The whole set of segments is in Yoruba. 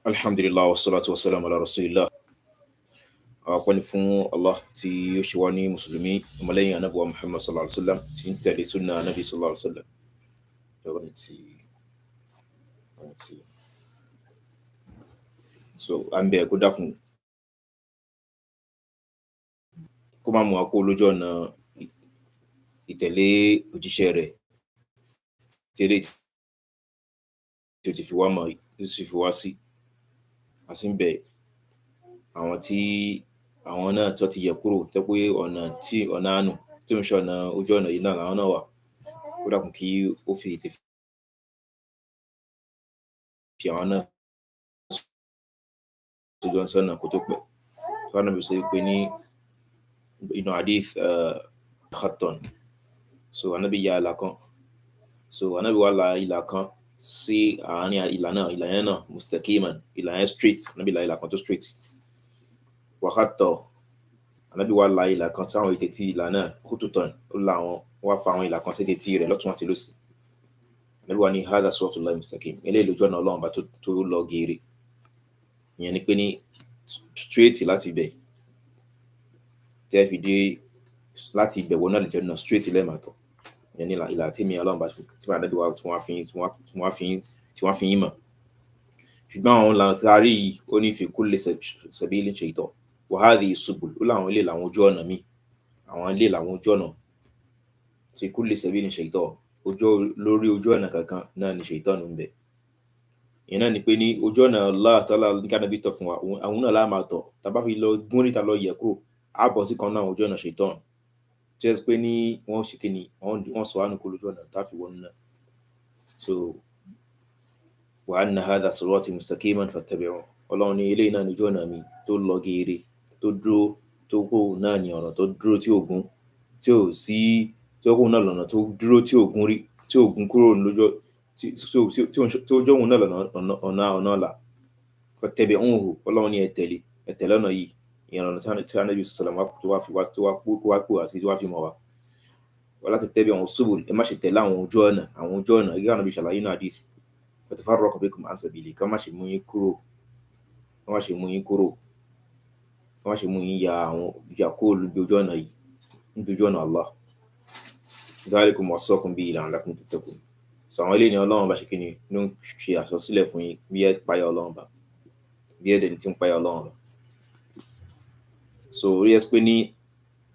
Alhamdulillah wa salatu wa salam ala rasulillah. Ọpẹ́ ni fún Allah tí ó ṣe wá ní Mùsùlùmí ọmọlẹ́yìn Ànábì wa Muhammad sallallahu alaihi wasallam tí ń tẹ̀lé sunnah Ànábì sallallahu alaihi wasallam. So, à ń bẹ̀ kó dákun kó má mú wa kúrò lójú ọ̀nà ìtẹ̀lé òjíṣẹ́ rẹ̀ tí eléyìí tí ó ti fi wá mọ̀, tí ó sì fi wá sí. A sì ń bẹ̀ àwọn tí àwọn náà tó ti yẹ̀ kúrò tó pé ọ̀nà àánú tí ó ń ṣe ọ̀nà ojú ọ̀nà yìí náà làwọn náà wà. Kó dákun kí ó fi àwọn náà sójú ọ̀nà kó tó pẹ́. So Ànábì sọ pé ní inú hadith khatton, so Ànábì ya ìlà kan, so Ànábì wá la ìlà kan sí àárín ìlà yẹn náà mustaqiman, ìlà yẹn straight, Ànábì la ìlà kan tó straight. Wa khatta, Ànábì wá la ìlà kan sáwọn ìtẹ̀tí ìlà náà khututan, ó la àwọn wá fa àwọn ìlà kan sí ìtẹ̀tí rẹ̀ lọ́tún àti lósì. Ànábì wá ní hadha siratullahi mustaqim, eléyìí lójú ọ̀nà Ọlọ́run bá tó lọ geere. Ìyẹn ni pé ní straight láti ibẹ̀ tẹ́ fi dé, láti ibẹ̀ wọnú àlùjánnà straight lẹ́ẹ̀mátọ̀. Ìyẹn ní ìlà tèmi Ọlọ́run bá tí Ànábì wá tí wọ́n fi yín mọ̀. Ṣùgbọ́n àwọn ìlànà tí a rí yìí ó ní fi kulli sabilin shaytan wa hadhihi subul, ó láwọn ilé làwọn ojú ọ̀nà míì, àwọn ilé làwọn ojú ọ̀nà fi kulli sabilin shaytan, lórí ojú ọ̀nà kankan náà ni shaytan ń bẹ. Ìyẹn náà ni pé ní ojú ọ̀nà Allah ta'ala ní ká Ànábì tọ̀ fún wa, àwọn náà láà máa tọ̀. Tá bá fi lọ gún níta lọ yẹ̀ kúrò, á bọ̀ sí kan náà ojú ọ̀nà shaytan tí ó pé ní wọ́n ṣe kí ni wọ́n sọ àánú kó lójú ọ̀nà tá fi wọnú náà. So wa anna hadha sirati mustaqiman fattabi'uhu, Ọlọ́run ní eléyìí náà ní ojú ọ̀nà mi tó lọ geere, tó dúró, tó kó náà ní ọ̀nà tó dúró tí ò gún, tí ò sí, tí ó kó náà lọ́nà tó dúró tí ò gún rí, tí ò gún kúrò lójú, tí ó jẹ́ òun náà lọ́nà ọ̀la. Fattabi'uhu, Ọlọ́run ní ẹ tẹ̀lé ọ̀nà yìí, ìyẹn ọ̀nà tí Ànábì sallallahu alaihi wasallam tó wá fi wá, tó wá pè wá sí, tó wá fi mọ̀ wá. Wala tattabi'u subul, ẹ má ṣe tẹ̀lé àwọn ojú ọ̀nà gẹ́gẹ́ Ànábì ṣàlàyé nínú hadith. Fatafarraqa bikum an sabili, ká má ṣe mú yín kúrò, ká má ṣe mú yín ya kúrò lójú ojú ọ̀nà yìí, níbi ojú ọ̀nà Allah. Dhalikum wassakum bihi la'allakum tattaqun. So àwọn eléyìí ni Ọlọ́run bá ṣe kí ni ló ń ṣe àsọsílẹ̀ fún yín bí ẹ páyà Ọlọ́run bá, bí ẹ dẹni tí ń páyà Ọlọ́run bá. So orí ẹ pé ní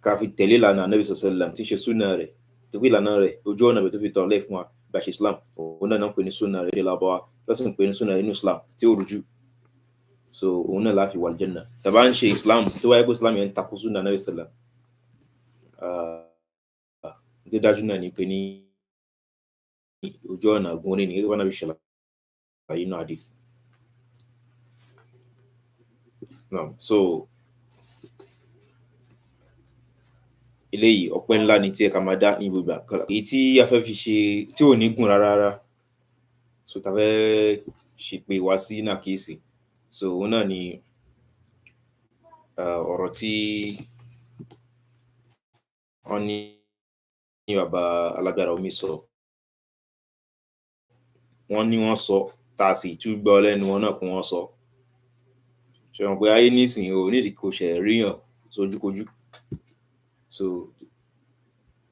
ká fi tẹ̀lé ìlànà Ànábì sallallahu alaihi wasallam tí ṣe sunnah rẹ̀, tó pé ìlànà rẹ̀ ojú ọ̀nà rẹ̀ tó fi tọ̀lé fún wa bá ṣe Islam, òun náà ń pè ní sunnah rẹ̀ lábáwá, tó sì ń pè ní sunnah nínú Islam tí ó rújú. So òun náà láfi wà al-jannah. Tá bá ń ṣe Islam tó wáyé pé Islam yẹn takò sunnah Ànábì sallallahu alaihi wasallam, tó dájú náà ni pé ní ojú ọ̀nà gún ní gẹ́gẹ́ bí Ànábì ṣàlàyé nínú hadith. So eléyìí ọpẹ́ ńlá ni tí ẹ ká máa dá ní gbogbo àkọlà, èyí tí a fẹ́ fi ṣe tí ò ní gùn rárá. So tá fẹ́ ṣe pé wá sí nàkíyèsí, so òun náà ni ọ̀rọ̀ tí wọ́n ní bàbá alagbara omi sọ, wọ́n sọ tá a sì tún gbọ́ lẹ́nu wọn náà kó wọ́n sọ. Ṣé wọn pé ayé nísìnyí ò nídìí kò ṣẹ̀ ríyàn sójúkojú,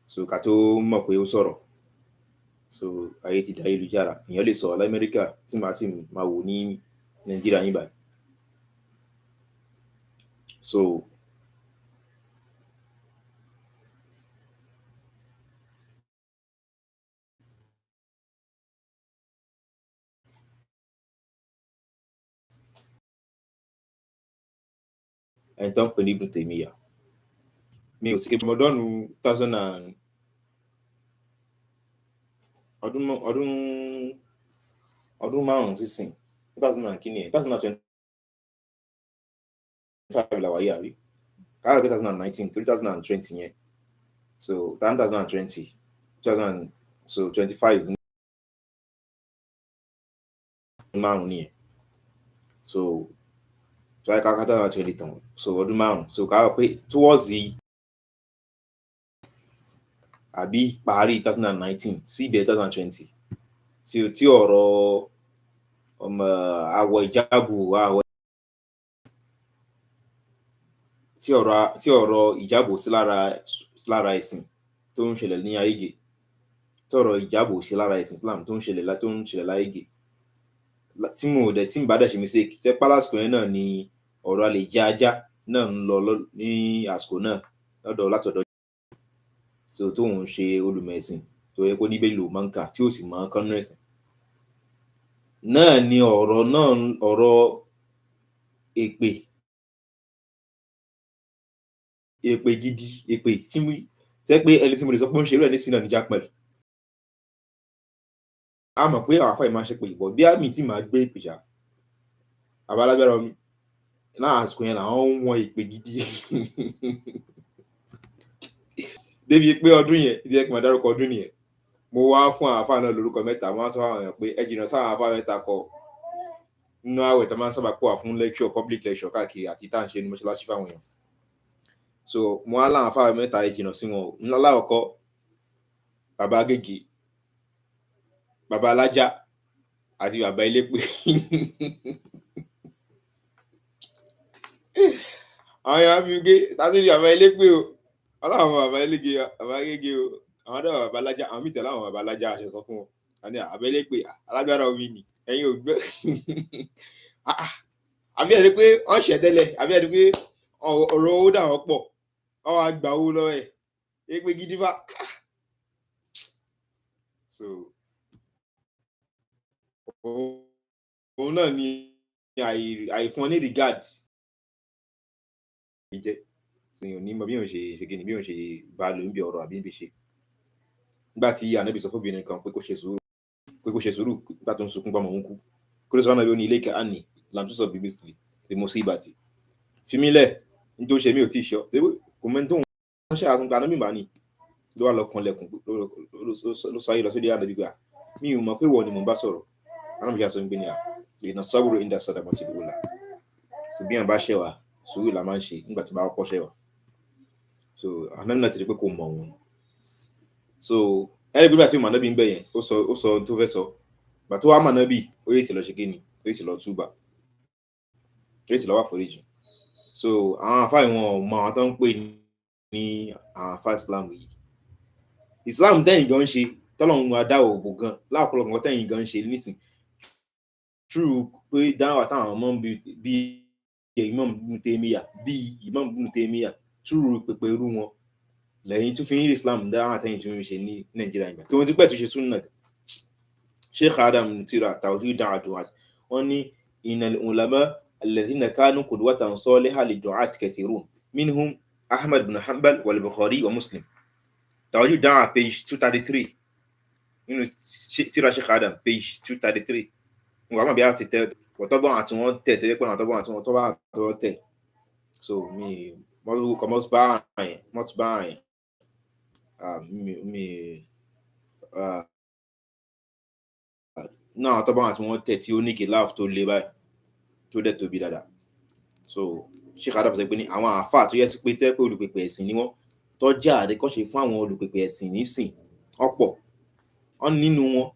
so ká tó mọ̀ pé ó sọ̀rọ̀. So ayé ti dá ayélujára, èèyàn lè sọ l'Amẹ́ríkà tí màá sì máa wò ní Nàìjíríà yín báyìí. So ẹni tó ń pè ní Ibn Taymiyyah, mi ò sí kí ọdún 5 sísìn 2025 la wáyé àrí, káàkiri 2019 torí 2020 yẹn, so 2020 so 25 márùn nìyẹn. So láì káàkiri 2020 tán, so ọdún 5, so káàkiri pé towards the àbí parí 2019 sí ibẹ̀ 2020 tí ọ̀rọ̀ àwọ̀ ìjáàbù àwọ̀ tí ọ̀rọ̀ ìjáàbù sí lára ẹ̀sìn tó ń ṣẹlẹ̀ ní ayége, tí ọ̀rọ̀ ìjáàbù sí lára ẹ̀sìn Islam tó ń ṣẹlẹ̀ láyége, tí mo bá dẹ̀ ṣe mistake tẹ́ pálásìkò yẹn náà ni ọ̀rọ̀ a lè jẹ ajá náà ń lọ ní àsìkò náà látọ̀dọ̀ so tó ń ṣe olùmẹ̀sìn tó yẹ kó níbẹ̀ lò máa ń kà tí ó sì máa ń kánú ẹ̀sìn náà ni ọ̀rọ̀ èpè gidi, èpè tí tẹ́ pé ẹni tí mo lè sọ pé ó ń ṣerú ẹ̀ nísìnyí náà ní Jackman. A mọ̀ pé àwọn afáì máa ṣe pé ìbọ̀ bí àmì tí màá gbé ìpè ṣá àbálágbára omi náà àsìkò yẹn làwọn ń wọn ìpè gidi débi pé ọdún yẹn ìdí ẹ̀kọ́ máa dárúkọ ọdún nìyẹn mo wá fún àwọn afáà náà lórúkọ mẹ́ta wọ́n á sọ àwọn èèyàn pé ẹ jìnnà sáwọn afáà mẹ́ta kọ nínú àwẹ̀ tó máa ń sábà kó wà fún lecture public lecture káàkiri àti tá à ń ṣe ní mọ́ṣáláṣí fáwọn èèyàn so mo á láwọn afáà mẹ́ta ẹ jìnnà sí wọn o ńlá láwọ̀kọ́ bàbá Agége, bàbá Alájà àti bàbá Elépè àwọn èèyàn fi gbé tásìrì bàbá Elépè o ọlọ́run bàbá Elégé bàbá Agége o àwọn náà bàbá Alájà àwọn mìtẹ̀ láwọn bàbá Alájà àṣẹ sọ fún wọn àní bàbá Elépè alágbára omi nì ẹ̀yin ò gbé àbí ẹ̀rí pé wọ́n ṣẹ̀ tẹ́lẹ̀ àbí ẹ̀rí pé ọ̀rọ̀ owó dà wọ́n pọ̀ wọ́n wá gba owó lọ́wọ́ ẹ̀ èpè gidi bá so òun náà ni àìfún ọ ní regard jẹ́ sèyàn ní mọ bí òun ṣe kí ni bí òun ṣe bá lò ń bí ọ̀rọ̀ àbí ń bí ṣe nígbà tí Ànábì sọ fóbìnrin kan pé kó ṣe sùúrù nígbà tó ń sunkún pọ́mọ òun kú kó ló sọ wọn náà bí ó ní ilé ìka àní làmtúsọ bíbí sílẹ̀ pé mo sí ìbàtì fi mí lẹ̀ ní tó ṣe mí ò tí ì ṣọ́ kò mẹ́ni tó ń wọ́n ṣe àtúntò Ànábì bá ní ló wà lọ́kàn lẹ́kùn ló sọ ayé lọ sórí Ànábì gbà mi ò mọ̀ pé wọ́n ni mo bá sọ̀rọ̀ Ànábì ṣe àṣọ ń gbé ní à ìnà sọ́bùrù ìdá sọ́dà mọ́ ti dùn là ṣùgbọ́n àbá ṣẹ̀wà sùúrù là máa ń ṣe nígbà tó bá kọ́kọ́ ṣẹ̀wà so Ànábì náà ti rí pé kò mọ̀ wọn so ẹni gbígbà tí Ànábì ń bẹ̀ yẹn ó sọ tó fẹ́ sọ gbà tó wá mọ̀ Ànábì ó yẹ ti lọ ṣe kí ni ó yẹ ti lọ túbà ó yẹ ti lọ wá foríjì so àwọn àfáà ìwọ̀n mọ àwọn tó ń pè ní àwọn àfáà Islam tẹ́yìn gan ń ṣe tọ́lọ́run adáwọ̀ òbò gan láàpọ̀lọpọ̀ nǹkan tẹ́yìn gan ń ṣe nísìn true pé dáhùn àtàwọn ọmọ bí Imam Ibn Taymiyyah true pẹpẹ irú wọn lẹ́yìn tó fi ń rí Islam dáhùn àtẹ́yìn tó ń ṣe ní Nàìjíríà ìgbà tí wọ́n ti pẹ́ tó ṣe sunnah Sheikh Adam tira tawhid da'awat wọ́n ní innal ulama alladhina kanu qudwatan salihah lid-du'at kathirun minhum Ahmad ibn Hanbal wal Bukhari wa Muslim tawhid da'awat page 233 nínú tírà Sheikh Adam page 233 wọ́n máa bí a ti tẹ́ ọ̀tọ́bọ̀n àti wọ́n tẹ̀ tẹ́lẹ̀ pẹ̀lú ọ̀tọ́bọ̀n àti wọ́n tọ́ bá àtọ́ tẹ̀ so mi mọ́tò kọ́ mọ́tò bá àyẹn náà ọ̀tọ́bọ̀n àti wọ́n tẹ̀ tí ó ní kìláàfù tó le báyìí tó dẹ̀ tóbi dáadáa so Sheikh Adam sọ pé ní àwọn àáfàá tó yẹ sí pé tẹ́ pé olùpèpè ẹ̀sìn ni wọ́n tọ́jà àdékọ́ṣe fún àwọn olùpèpè ẹ̀sìn nísìn ọ̀pọ̀ wọn nínú wọn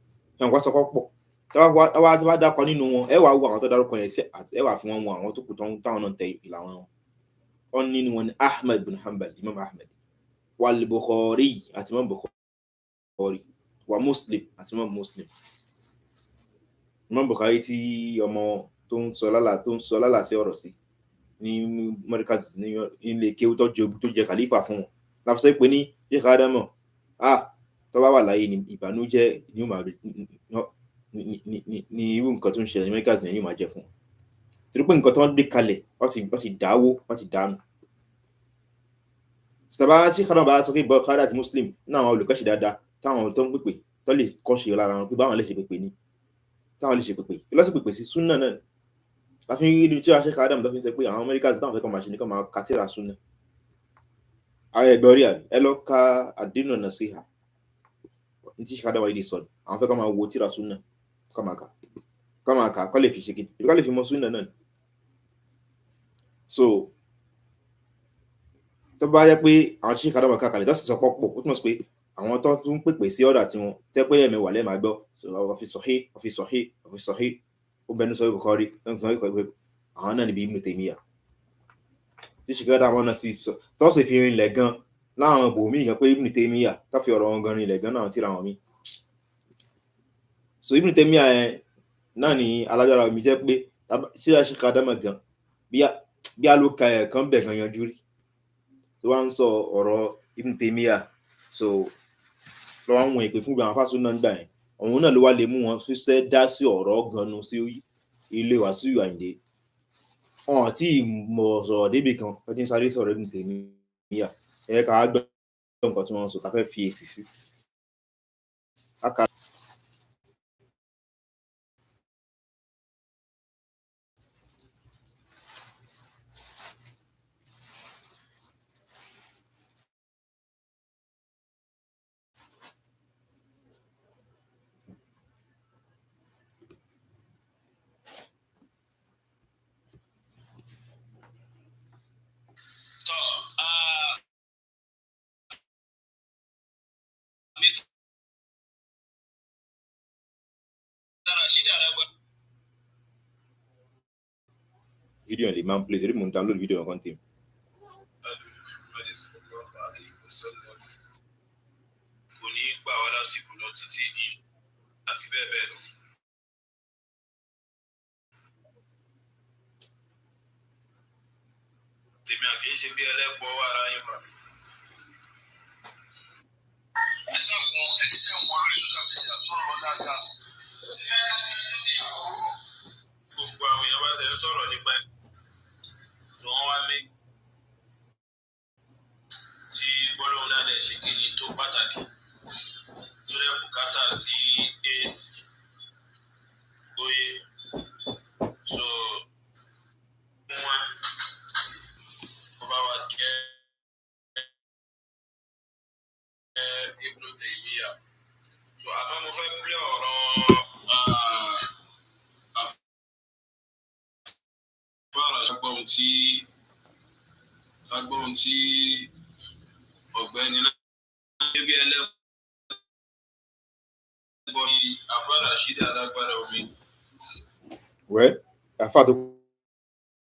ẹ̀wọ̀n wá sọkọ́ pọ̀ tó bá dákọ nínú wọn ẹ wá wo àwọn tó dárúkọ yẹn sí àti ẹ wá fi wọn àwọn tó kù táwọn náà tẹ ìlànà wọn nínú wọn ni Ahmad bin Hanbal Imam Ahmad wal Bukhari àti Imam Bukhari wa Muslim àti Imam Muslim Imam Bukhari tí ọmọ tó ń sọ lálà sí ọ̀rọ̀ sí ní Markaz ní ilé kéwú tó jẹ khalifa fún wọn láfi sọ pé ní Sheikh Adam tó bá wà láyé ní ìbànújẹ́ ní ó máa ní irú nǹkan tó ń ṣẹlẹ̀ ní Markaz ní yóò máa jẹ fún wọn torí pé nǹkan tó ń gbé kalẹ̀ wọ́n ti dáwó wọ́n ti dánù sọ̀tàbá tí kọ́nà bá sọ pé Bukhari àti Muslim ní àwọn olùkọ́ṣe dáadáa táwọn tó ń pèpè tó lè kọ́ṣe lára wọn pé báwọn lè ṣe pèpè ní táwọn lè ṣe pèpè lọ́sí pèpè sí súnà náà láfi rí tí wàá Sheikh Adam tó fi ń sọ pé àwọn Markaz táwọn fẹ́ kọ́ máa ṣe ní kọ́ máa ka tírà súnà àwọn ẹgbẹ́ orí ẹ lọ ka ad-din an-nasiha ní tí Sheikh Adam wáyé sọ àwọn fẹ́ kọ́ máa wo tírà súnà kọ́ máa kà kọ́ lè fi ṣe kí kọ́ lè fi mọ súnà náà so tó bá yẹ pé àwọn Sheikh Adam kàkàlẹ̀ tó sì sọ pọ̀ ó túmọ̀ sí pé àwọn tó tún pèpè sí ọ̀dà tí wọ́n tẹ́ pé ẹ̀mẹ̀wà lẹ́ẹ̀ máa gbọ́ ọ̀fi sọ̀hí ó bẹnu sọ Bukhari nǹkan ìkọ̀ ìpè àwọn náà níbi Ibn Taymiyyah tí ṣe kẹ́dà àwọn náà sì sọ tó sì fi rinlẹ̀ gan láwọn ibòmíì gan pé Ibn Taymiyyah tó fi ọ̀rọ̀ wọn gan rinlẹ̀ gan náà tíra wọn mí. So Ibn Taymiyyah yẹn náà ní alágbára mi jẹ́ pé síra ṣe kàdámà gan bí a ló ka ẹ̀ kan bẹ̀ gan yanjú rí tó wá ń sọ ọ̀rọ̀ Ibn Taymiyyah so lọ́wọ́ àwọn ìpè fún àwọn afásún náà gbà yẹn òun náà ló wá lè mú wọn ṣiṣẹ́ dá sí ọ̀rọ̀ ganu sí ilé Wasiu Ayinde wọn àti ìmọ̀ sọ̀rọ̀ débì kan ẹni sáré sọ̀rọ̀ Ibn Taymiyyah ẹ̀ ká gbọ́ nǹkan tí wọ́n sọ ká fẹ́ fi èsì sí. Video on demand play torí mo ń download video kan tèmi. Kò ní gbà wá lásìkò lọ títí ní àti bẹ́ẹ̀ bẹ́ẹ̀ lọ. Tèmi àkì í ṣe bí ẹlẹ́pọ̀ ara yín fà. Ẹlẹ́kùn ẹni tẹ́ ń wọlé ìṣàfihàn sọ̀rọ̀ dáadáa. Gbogbo àwọn èèyàn bá tẹ̀ ń sọ̀rọ̀ nípa ẹ̀. Sọ wọ́n wá lé tí gbólóhùn náà lè ṣe kí ni tó pàtàkì tó lè bùkátà sí èsì oyè so wọn bá wa jẹ Ibn Taymiyyah so àmọ́ mo fẹ́ pílẹ̀ ọ̀rọ̀ àfàrà agbóhun tí ọ̀gbẹ́ni náà bí ẹlẹ́gbọ́n ní àfàrà ṣídà alágbára omi. Wẹ́ àfà tó